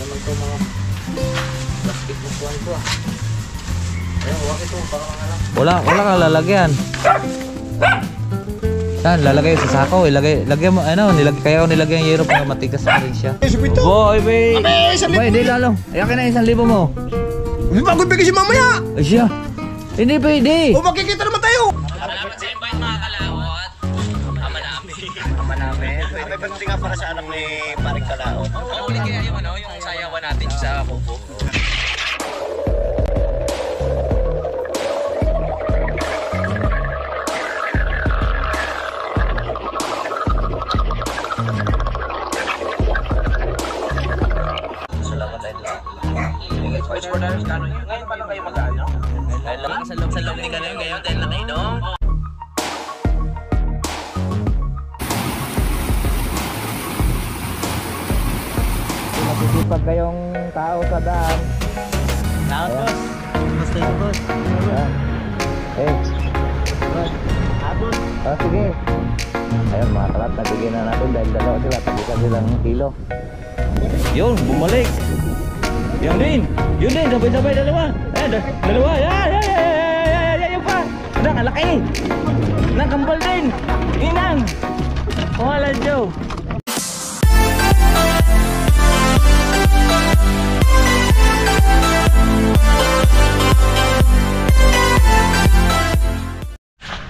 naman ito mga plastic na kuhan ko ah. Ayun, huwag ito, baka mga lang. Wala kang lalagyan. Yan, lalagay sa sako, lagyan mo, ano, kaya ko nilagyan yung yero para matigas na rin siya. Boy, may, hindi lalo. Ayakin na 1,000 mo. Hindi ba ako ibigay si mamaya? Ay siya, hindi pwede. O makikita naman tayo. Salamat sa invite mga kalawat. Ama namin. May pagdating nga para sa anak ni Paring Kalao. Oo, ulit kaya yung ano, yung sayawan natin sa kubo. Ngayon pa lang kayo mag-ano? Dahil lang sa loob ni Kanoy ngayon dahil nakainom. Masisipag kayong tao sa daan. Naon boss. Gusto yun boss. Eh, Abot. sige. Ayun mga kalat, nabigyan na natin dahil dalawa sila, tagisan silang kilo. Yun, bumalik. Yun din, sabay-sabay dalawa. Dalawa, yan pa. Ang laki. Nakambal din. Inang. Wala, Joe.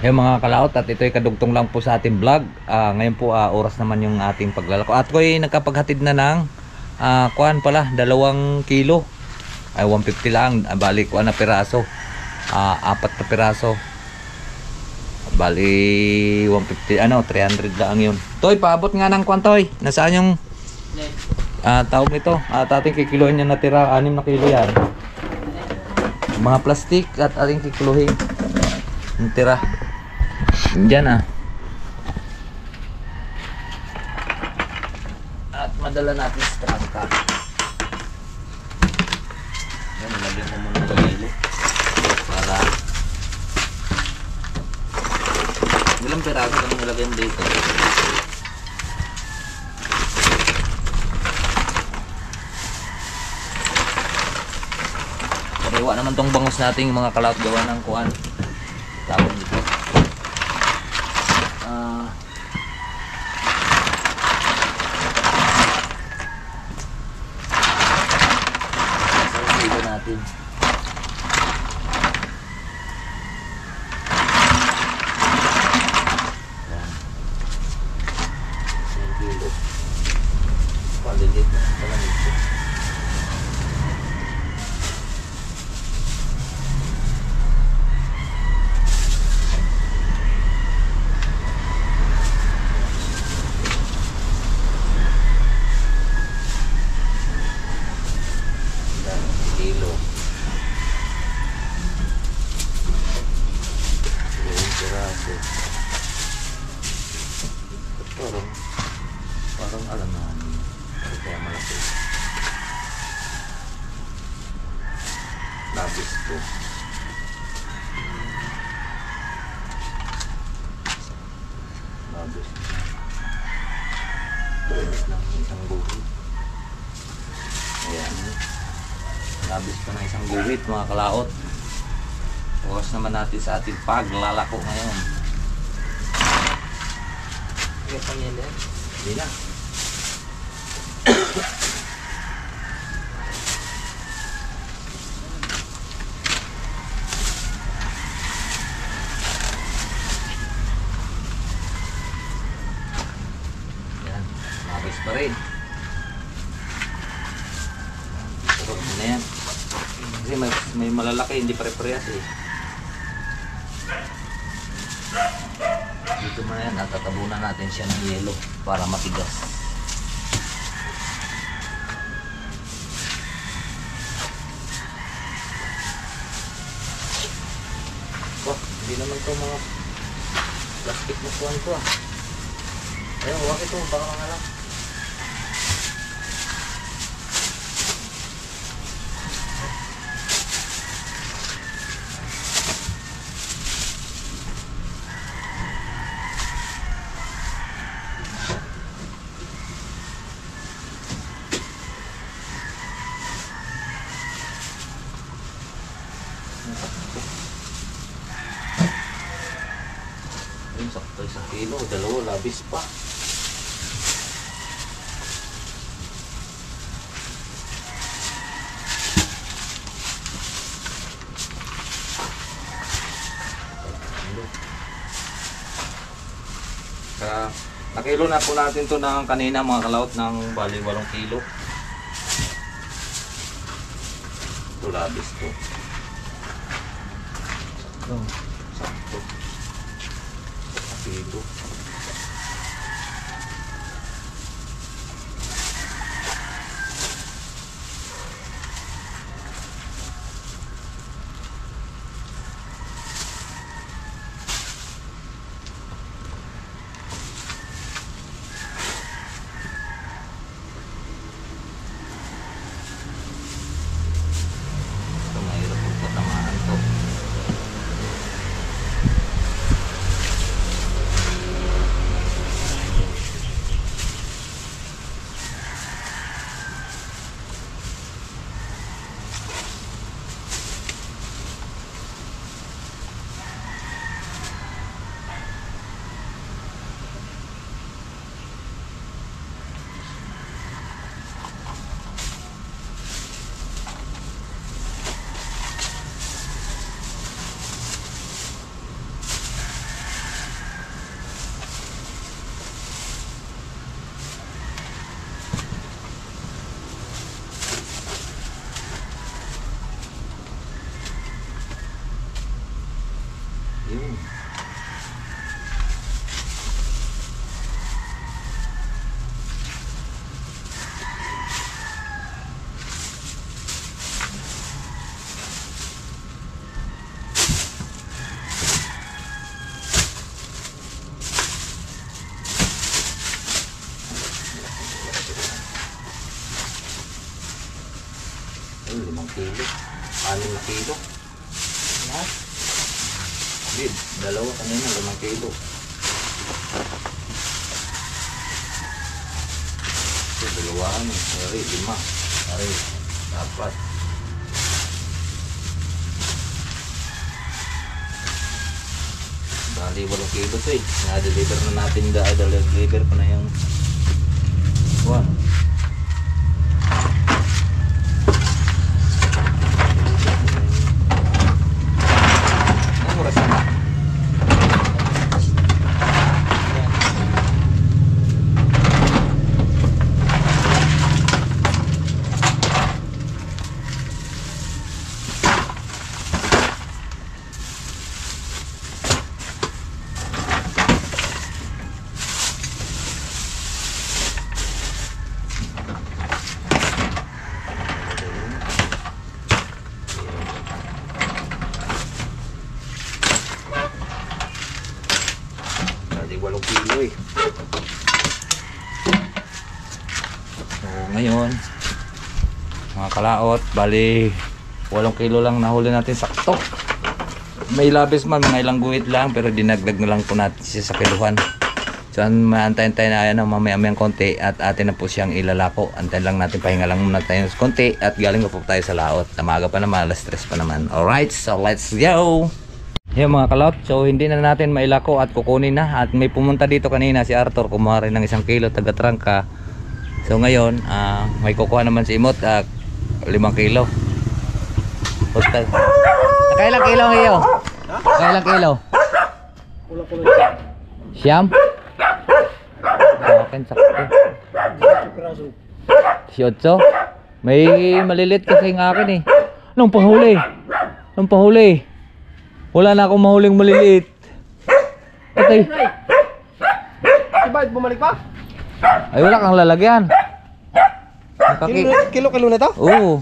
Yung mga kalaot, at ito'y kadugtong lang po sa ating vlog. Ngayon po oras naman yung ating paglalako. At ko'y nagkapaghatid na ng kuhan pala, 2 kilo. Ay 150 lang, bali kuhan na piraso. 4 na piraso. Bali 150, 300 lang yun. Toy, paabot nga ng kuhan, Toy. Nasaan yung tawag nito? At ating kikiluhin niya natira, 6 na kilo yan. Mga plastic at ating kikiluhin. Natira. Diyan at madala natin sa trangka. Yan, lagyan mo muna ng hilo para ilang piraso lang nilagyan dito. Pariwa naman tong bangus natin yung mga kalaot gawa ng kuhan. Tawag dito. Natin. Yan. 1 kilo. Palilit na. Palamig po. Parang alam na kaya malaki. Labis to. Labis. Isang guhit. Ayan. Labis pa na isang guhit mga kalaot. Oras naman natin sa ating paglalako ngayon. Hindi na. Yan, mabis pa rin. Pero na yan. Kasi may malalaki, hindi pare-parehas eh. Dito mo na yan, at tatabunan natin siya ng yelo para matigas. Hindi naman ito mga plastic na kuhan ko ah. Ayun, huwag ito, baka mga lang. Labis pa. Kaya nakilo na po natin to ng kanina mga kalaot ng bali 8 kilo. Ito labis to. Ito, sakto. Kilo. Yun. Ayun, 5 kilo. 6 na kilo. Bid, dalawa kanina, 5 kilo. Ito, dalawaan. Sorry, 5. Sorry, 4. Bali, 8 kilo ito eh. Na-deliver na natin, deliver pa na yung 1. Ngayon mga kalaot, bali 8 kilo lang nahuli natin, sakto. May labis man, mga ilang guhit lang, pero dinagdag na lang po natin siya sa kiluhan. So maantayin na yan mamaya-mayang konti at atin na po siyang ilalako. Antayin lang natin, pahinga lang muna tayo ng konti at galing po tayo sa laot. Tamaga pa naman, alas 3 pa naman. Alright, so let's go! Yan mga kalaot, so hindi na natin mailako at kukunin na. At may pumunta dito kanina si Arthur, kumuha rin ng 1 kilo taga-trangka. So ngayon, may kukuha naman si Imot, 5 kilo. Basta. Nakailang kilo ngayon? Nakailang kilo? Siyam? Akin sakto. 18? May malilit kasi ng akin eh. Anong pahuli? Anong pahuli? Wala na akong mahuling maliliit. Patay. Bakit bumalik pa? Ay wala kang lalagyan. Kilo na ito? Oo.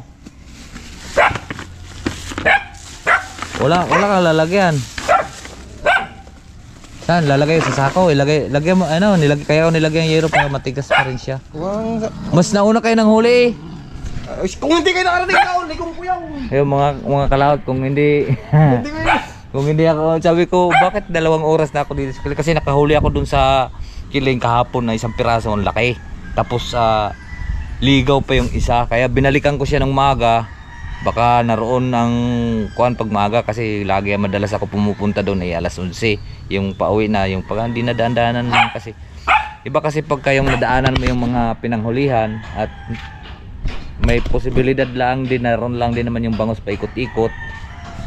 Wala kang lalagyan. Saan? Lalagay sa sako. Lagyan mo, ano, kaya ako nilagyan yung yero para matigas pa rin siya. Mas nauna kayo ng huli eh. Kung hindi kayo nakarating na, likong kuyaw. Ayun mga kalahot, kung hindi kung hindi ako, sabi ko bakit 2 oras na ako dito sa kiling, kasi nakahuli ako dun sa kiling kahapon na 1 piraso, ang laki. Tapos ligaw pa yung isa, kaya binalikan ko siya ng maga. Baka naroon ang kuan pag maga, kasi lagi madalas ako pumupunta doon ay alas 11. yung pauwi na, yung pag hindi nadaan-daanan lang kasi. Iba kasi pagka yung nadaanan mo yung mga pinanghulihan at may posibilidad lang din, naroon lang din naman yung bangos paikot-ikot.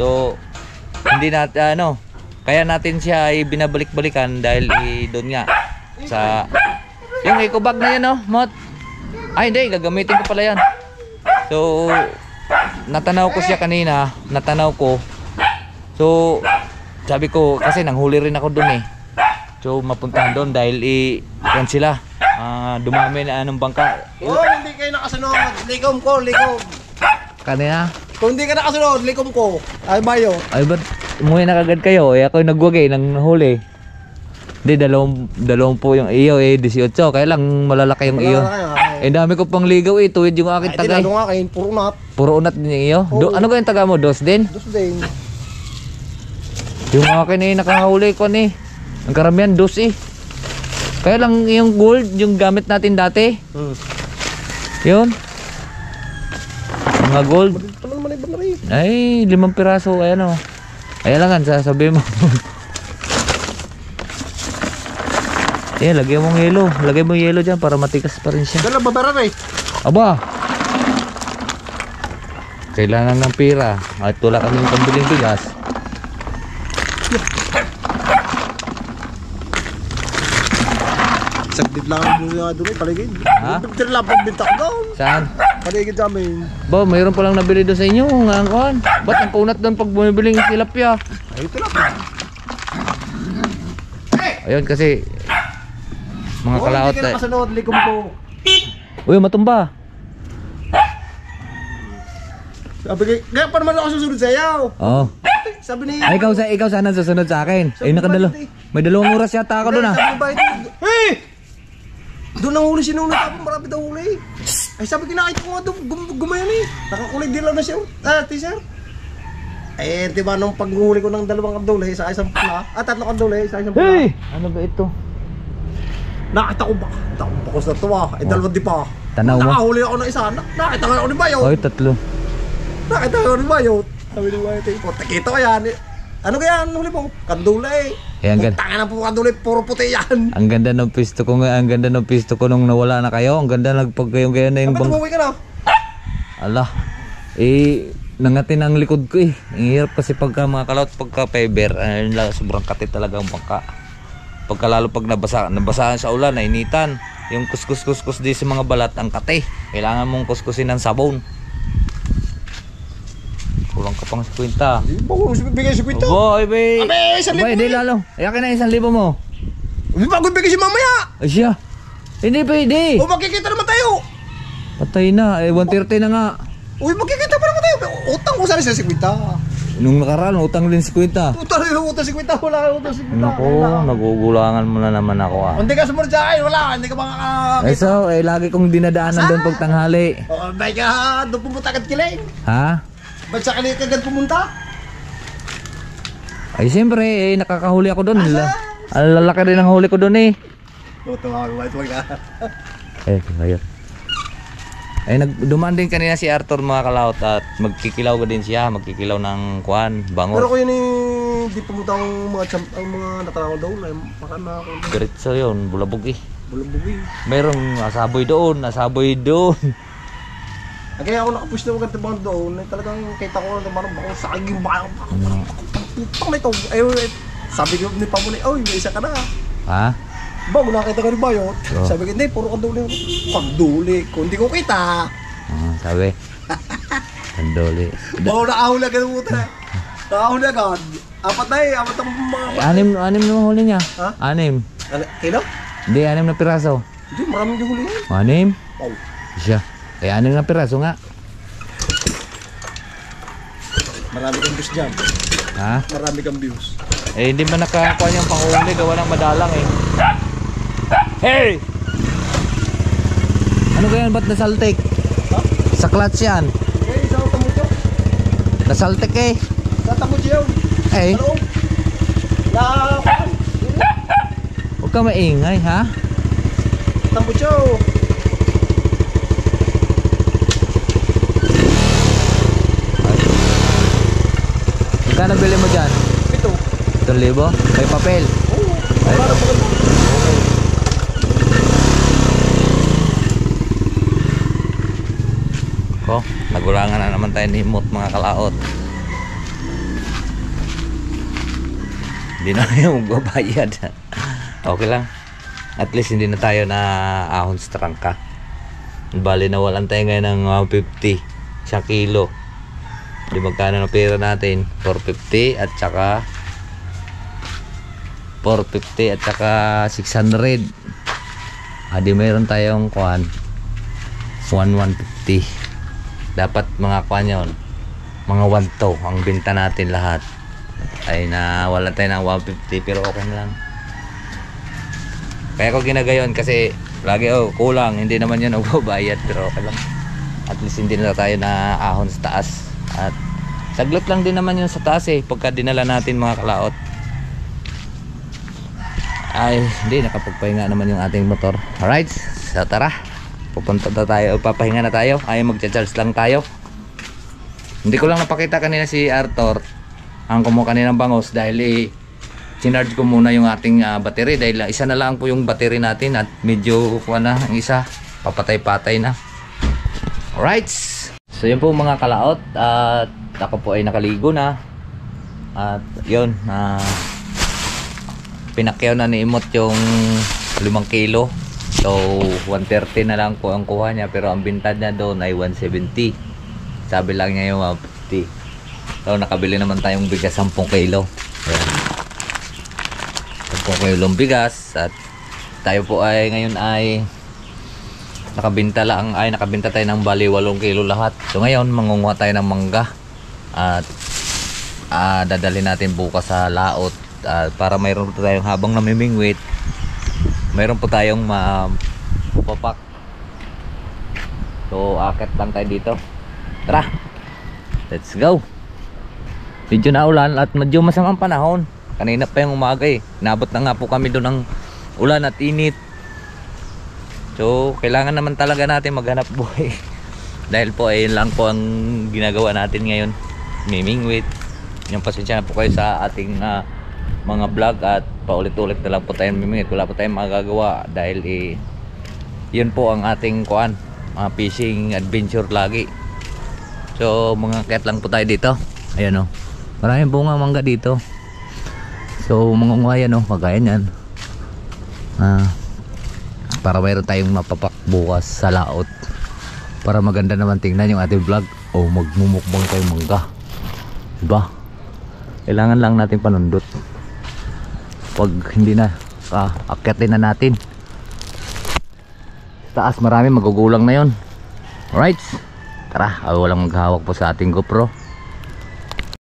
So hindi natin kaya natin siya ay binabalik-balikan dahil doon nga sa yung eco bag na yan, Mot. Ay hindi, gagamitin ko pala yan. So natanaw ko siya kanina, so sabi ko kasi nanghuli rin ako doon eh. So mapuntahan doon dahil yan sila. Dumami na anong bangka. Hindi kayo nakasunod. Likom ko, likom. Kanina? Kung hindi ka nakasunod, likom ko. Ay, bayo. Ay, ba't umuwi na kagad kayo? Ako yung nagwagay, nang nahuli. Hindi, dalawang po yung iyo 18. Kaya lang malalaki yung iyo. Dami ko pang ligaw tuwid yung aking tagay. Ano nga kayo, puro unat. Puro unat din yung iyo? Ano ba yung taga mo? Dos din? Dos din. Yung akin nakahuli ko ang karamihan dos Kaya lang yung gold, yung gamit natin dati. Yun. Mga gold. Ay, 5 piraso. Ayan Ayan lang sasabihin mo. Lagyan mong yelo. Lagyan mo yelo dyan para matikas pa rin siya. Dala babaran Aba. Kailangan ng pira. At wala kaming pambiling bigas. Saglit lang ang doon paligid. Ha? Tinalapag bintak doon. Saan? Paligid sa amin. Ba, mayroon palang nabili doon sa inyo. Ngayon. Ba't ang kunat doon pag bumibiling tilapia? Ay, ito lang. Ayun kasi mga kalaot Hindi ka nakasunod, likom ko. Uy, matumba. Sabi ko, kaya pa naman ako susunod sa'yo. Oo. Sabi ni... Ay, ikaw sana susunod sa akin. Ay, may 2 oras yata ako doon Sabi ni Biden, hey! Doon ang huli sinunod ako, marami daw huli. Ay, sabi ko, nakita ko nga doon, gumayan Nakakulay din lang na siya. T-shirt. Eh, diba nung paghuli ko ng 2 kandole, isa isang pula. 3 kandole, isa isang pula. Hey! Ano ba ito? Nakita ko ba? Bakos na to Eh, 2 di pa. Tanaw mo? Nakahuli ako ng isa. Nakita ko ni Bayo. Ay, 3. Nakita ko ni Bayo. Sabi ni Bayo, kita ko yan. Ano kaya ang huli mo? Kandule. Ang ganda. Tangan na po kandule, puro puti yan. Ang ganda ng pisto ko nung nawala na kayo. Ang ganda nagpagkayong na yung Kapit umuwi ka na. Ala. Nangatin ang likod ko Ang hirap kasi pagka mga kalaot, pagka fiber, sobrang katit talaga ang bangka. Pagka lalo pag nabasahan sa ulan, nainitan. Yung kuskus di sa mga balat, ang kate. Kailangan mong kuskusin ng sabon. Kulang ka pang 50. Bago bigay si Quinto. Boy, bay. Abe, 1,000. Boy, di lalo. Akin na 1,000 mo. Bago bigay si mamaya. Ay siya. Hindi pwede. O magkikita naman tayo. Patay na. 130 na nga. Uy, magkikita pa naman tayo. Utang ko sana sa 50. Nung nakaraan, utang din si Quinta. Utang 50. Wala utang 50. Naku, nagugulangan mo na naman ako Hindi ka sumunod sa akin. Wala. Hindi ka makakakita. Lagi kong dinadaanan doon pag tanghali. O, bay ka. Doon pumunta agad kiling. Ha? Ba't sa kanil ka agad pumunta? Ay, siyempre, nakakahuli ako doon. Ang lalaki rin ang huli ko doon Tuwa, wag na. Ayun. Dumaan din kanina si Arthur mga kalaot at magkikilaw ka din siya. Magkikilaw ng bangos. Pero ko yun di pumunta ang mga natanaw doon. Ay, baka na ako. Diretso yun, bulabog Bulabog Mayroong nasaboy doon. Kaya ako nakapush na maganda bang doon. Talagang kita ko na parang bako saging baka. Putang na ito. Sabi ko ni Pamuni, oy, may isa ka na. Ha? Bago nakita ko ni Bayot. Sabi ko, hindi, puro kanduli. Kanduli. Kung hindi ko kita. Sabi. Kanduli. Bago nakahuli agad mo ito. Nakahuli agad. Apat ang mga... Anim na huli niya. Ha? 6. Kilo? Hindi, 6 na piraso. Hindi, maraming yung huli yan. 6? Oh. Siya. Kaya 6 na piraso nga. Marami kang views dyan. Ha? Marami kang views. Hindi ba nakakuha niyang panghuli? Gawa ng madalang Hey! Ano ba yan? Ba't nasaltik? Ha? Sa clutch yan. Sa Tamucho. Nasaltik Sa Tamucho. Ano? Huwag ka maingay ha? Tamucho. Magkano bili mo dyan? 7. 7,000? May papel. Ay, Para maganda. ko, nagulangan na naman tayo ni Mot mga kalaot. Hindi na yung magbabayad. Okay lang. At least hindi na tayo na ahon sa trangka. Bali nawalan tayo ngayon ng 150 sa kilo. Di magkano na pera natin? 450 at saka 450 at saka 600. Di mayroon tayong kuan 150. Dapat mga kuan yun, mga 1 ang binta natin lahat. Ay nawalan tayo ng 150 pero okay na lang. Kaya ko ginagayon kasi lagi kulang, hindi naman yun magbabayad pero okay lang. At least hindi na tayo na ahon sa taas. At saglit lang din naman yun sa taas pagka dinala natin mga kalaot. Ay hindi, nakapagpahinga naman yung ating motor. Alright, so tara, pupunta na tayo, papahinga na tayo. Ay magcha-charge lang tayo. Hindi ko lang napakita kanina si Arthur ang kumuha kaninang bangos dahil sinarge ko muna yung ating battery dahil isa na lang po yung battery natin at medyo na ang isa, papatay-patay na. Alright, so yun po mga kalaot at ako po ay nakaligo na at yun, pinakyaw na ni Imot yung 5 kilo. So 130 na lang po ang kuha niya pero ang bintad niya doon ay 170. Sabi lang niya yung 150. So nakabili naman tayong bigas 10 kilo. Ayan. 10 kilong bigas at tayo po ay ngayon ay nakabinta tayo ng bali 8 kilo lahat. So ngayon mangunguha tayo ng mangga at dadalhin natin bukas sa laot para mayroon po tayong habang namimingwit, mayroon po tayong mapapak. So akit lang tayo dito. Tara, let's go. Medyo naulan at medyo masamang panahon. Kanina pa yung umaga Nabot na nga po kami doon ng ulan at init. So kailangan naman talaga natin maghanap buhay. Dahil po ayun lang po ang ginagawa natin ngayon, mimingwit. Yung pasensya na po kayo sa ating mga vlog at paulit-ulit na lang po tayong mimingwit. Wala po tayong magagawa dahil yun po ang ating kuan, fishing adventure lagi. So mga ket lang po tayo dito. Ayan maraming bunga mangga dito. So mga ungayan kagaya niyan. Para mayroon tayong mapapak bukas sa laot. Para maganda naman tingnan yung ating vlog. Magmumukbang tayong mangga. Diba? Kailangan lang natin panundot. Pag hindi na, akyatin na natin. Sa taas marami, magugulang na yon. Alright. Tara, walang maghawak po sa ating GoPro.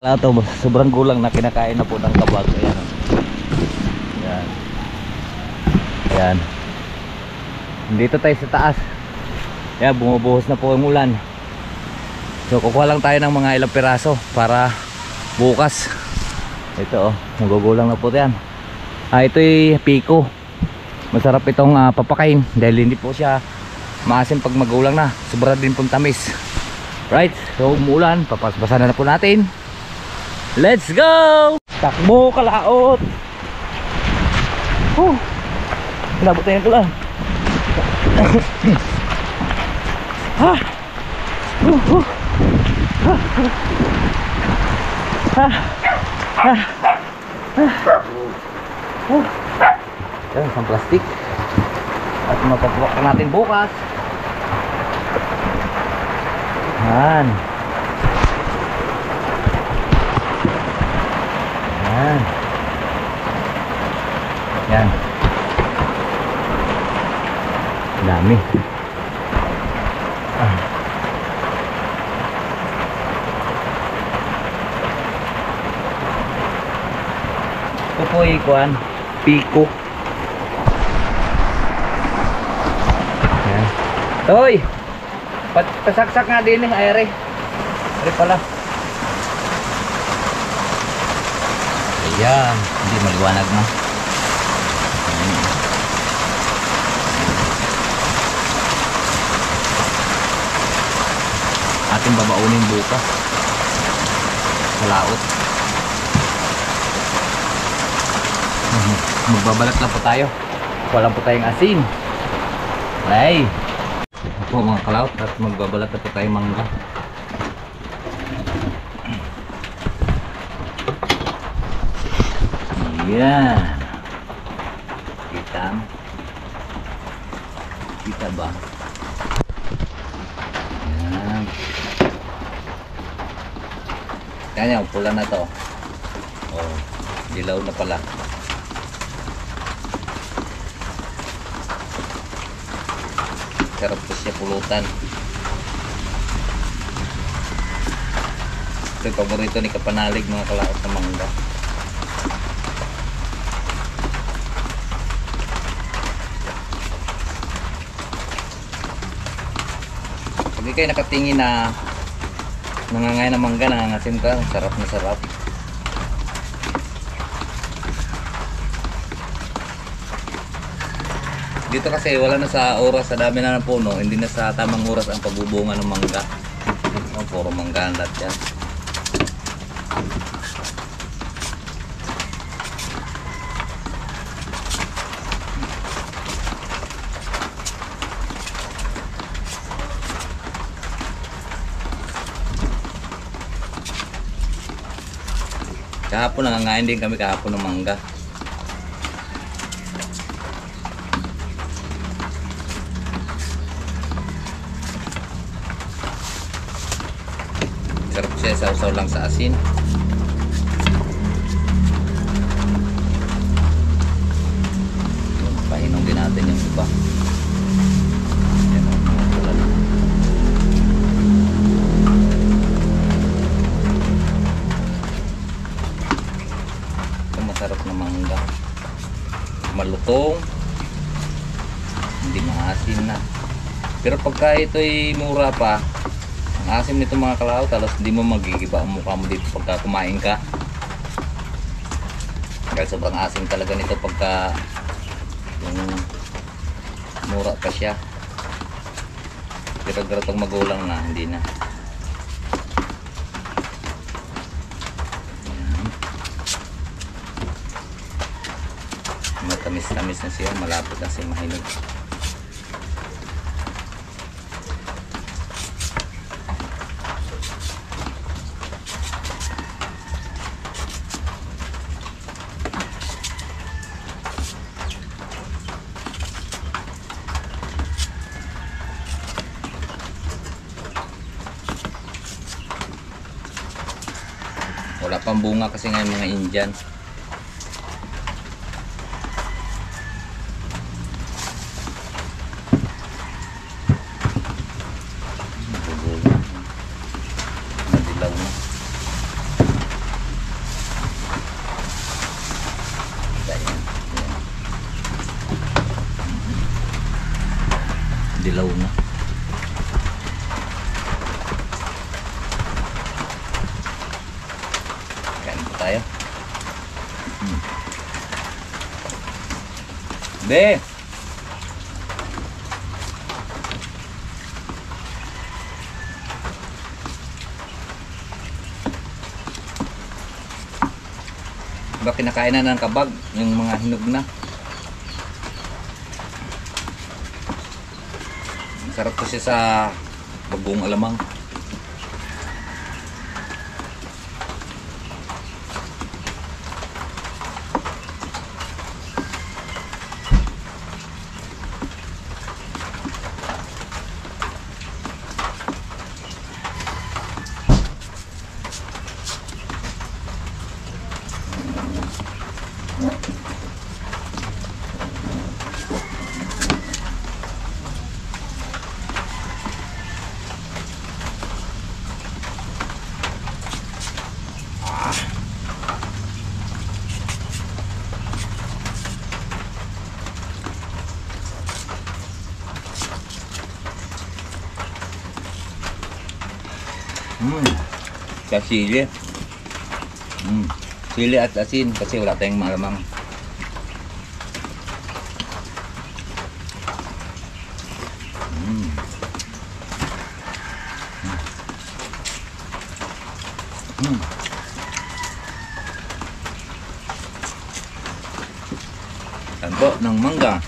Ito, sobrang gulang na kinakain na po ng kabag. Ayan. Ayan. Ayan. Dito tayo sa taas. Ayan, bumubuhos na po yung ulan. So kukuha lang tayo ng mga ilang piraso para bukas. Ito nagugulang na po yan. Ito'y piko. Masarap itong papakain dahil hindi po siya maasim pag magulang na. Sobra din pong tamis. Right, so umuulan, papasbasan na po natin. Let's go! Takbo kalaot. Nabot na yung ulan. Yan, isang plastic. At mapapuwak natin bukas. Yan. Yan. Yan. Dami. Ito po ikuan, piko. Yan. Toy! Pasaksak nga din yung aere. Aere pala. Ayan, hindi maliwanag na. Ating babaunin bukas sa laot. Magbabalat lang po tayo. Wala po tayong asin. Ay. Opo mga kalaot, at magbabalat na po tayong mangga. Yan. Kita ba? Yan. Yan yung pula na to. Oh, dilaw na pala. Sarap po siya pulutan. Ito yung paborito ni Kapanalig mga kalaot na mangga. Pag kayo nakatingin na nangangay na mangga, nangangasim ka, sarap na sarap. Dito kasi wala na sa oras, sa dami na ng puno, hindi na sa tamang oras ang pagbubunga ng mangga. Oh, puro mangga ang lahat yan. Kahapon nangangain din kami kahapon ng mangga. Sarap siya, sausaw lang sa asin. Pahinom din natin yung iba. Yan ang mga tulad. Ito masarap na mangga. Malutong. Hindi maasin na. Pero pagka ito'y mura pa, ang asim nito mga kalaw, talos hindi mo magigiba ang mukha mo dito pagka kumain ka. Dahil sobrang asim talaga nito pagka yung mura pa siya. Pero garatong magulang na, hindi na. Matamis-tamis na siya, malapit na siya mahinog. Wala pang bunga kasi ngayon mga Indian. Nadilaw na. Dilaw na. Tayo. Be. Diba kinakain na ng kabag yung mga hinog na. Masarap to siya sa bagong alamang. Sa sili. Sili at asin kasi wala tayong malamang. po ng mangga.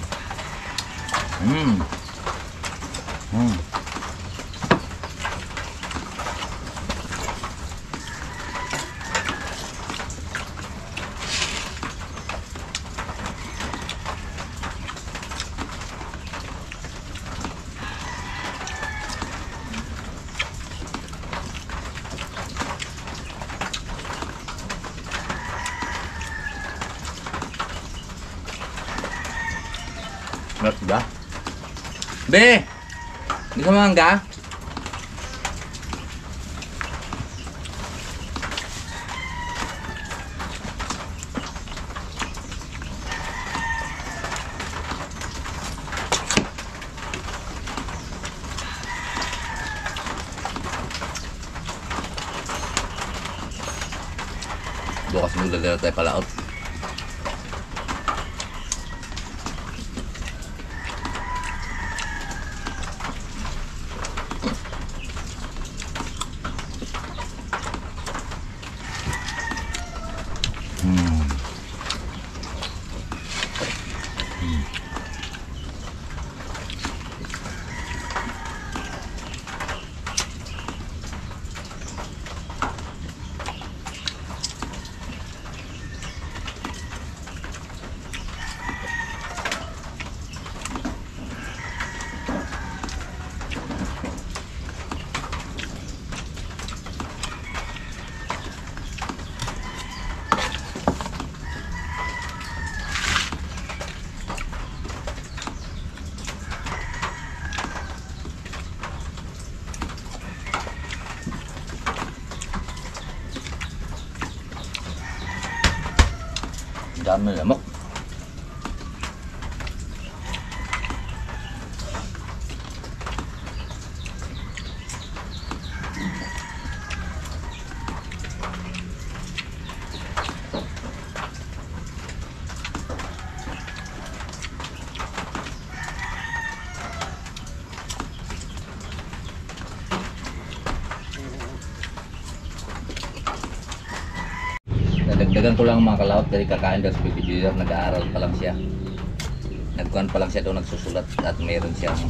Meron ba? Be! Hindi ka mangga? Bukas magdadala tayo palaot. Dami lamok. Dadagdagan ko lang mga kalaot dari kakain daw sa Baby Junior, nag-aaral pa lang siya. Nagkuhan pa lang siya doon, nagsusulat at meron siyang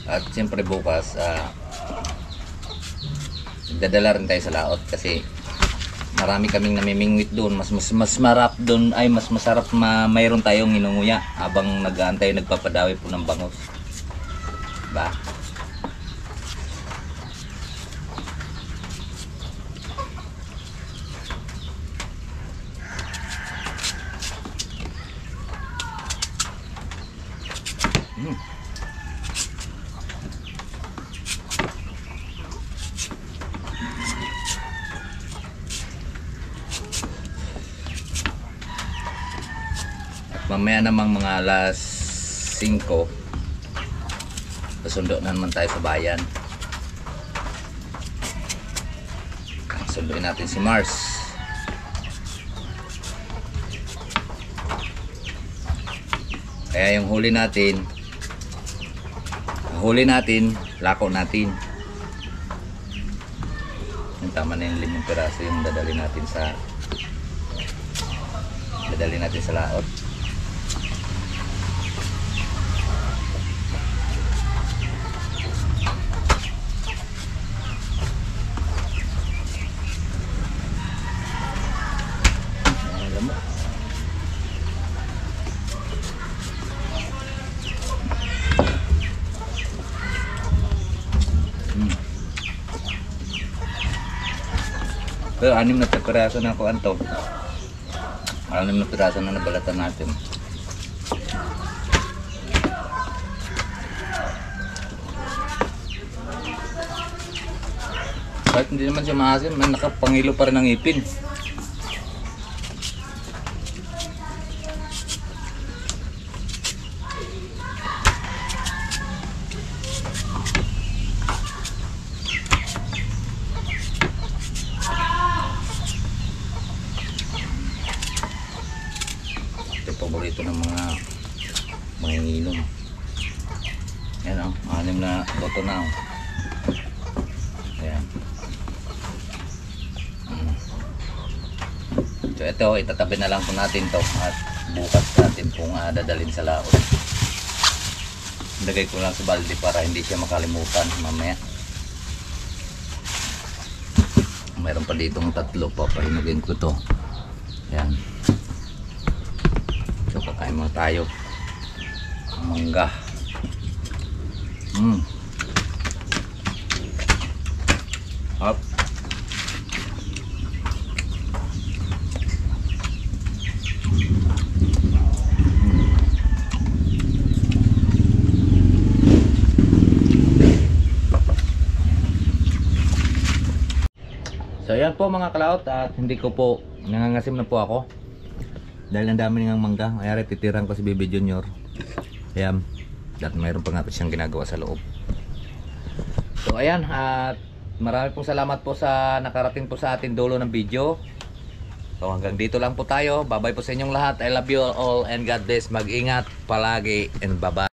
at siyempre bukas dadala rin tayo sa laot kasi marami kaming namimingwit doon. Mas marap doon ay mas masarap mayroon tayong inunguya habang nag-aantay nagpapadawi po ng bangos. Ba? Mamaya namang mga alas 5 pasundo na naman tayo sa bayan. Sunduin natin si Mars. Kaya yung huli natin, lako natin. Yung tama na yung 5 piraso yung dadali natin sa laot. Pero 6 na piraso na ako anto. 6 na piraso na nabalatan natin. Kahit hindi naman siya maasim, nakapangilo pa rin ang ipin. Paborito ng mga manginginom. Yan Ayan o, 6 na boto na o. Ayan. So ito, itatabi na lang po natin to at bukas natin pong dadalhin sa laot. Lagay ko lang sa balde para hindi siya makalimutan mamaya. Mayroon pa ditong 3, papahinugin ko to. Ayan. So kakain muna tayo. Mangga. Hop. So ayan po mga kalaot, at hindi ko po nangangasim na po ako dahil ang dami ngang mangga. Ayari titirang ko si Baby Junior. Ayan, at mayroon pa nga siyang ginagawa sa loob. So ayan, at marami pong salamat po sa nakarating po sa atin dulo ng video. So hanggang dito lang po tayo. Bye bye po sa inyong lahat. I love you all and God bless. Mag-ingat palagi and bye bye.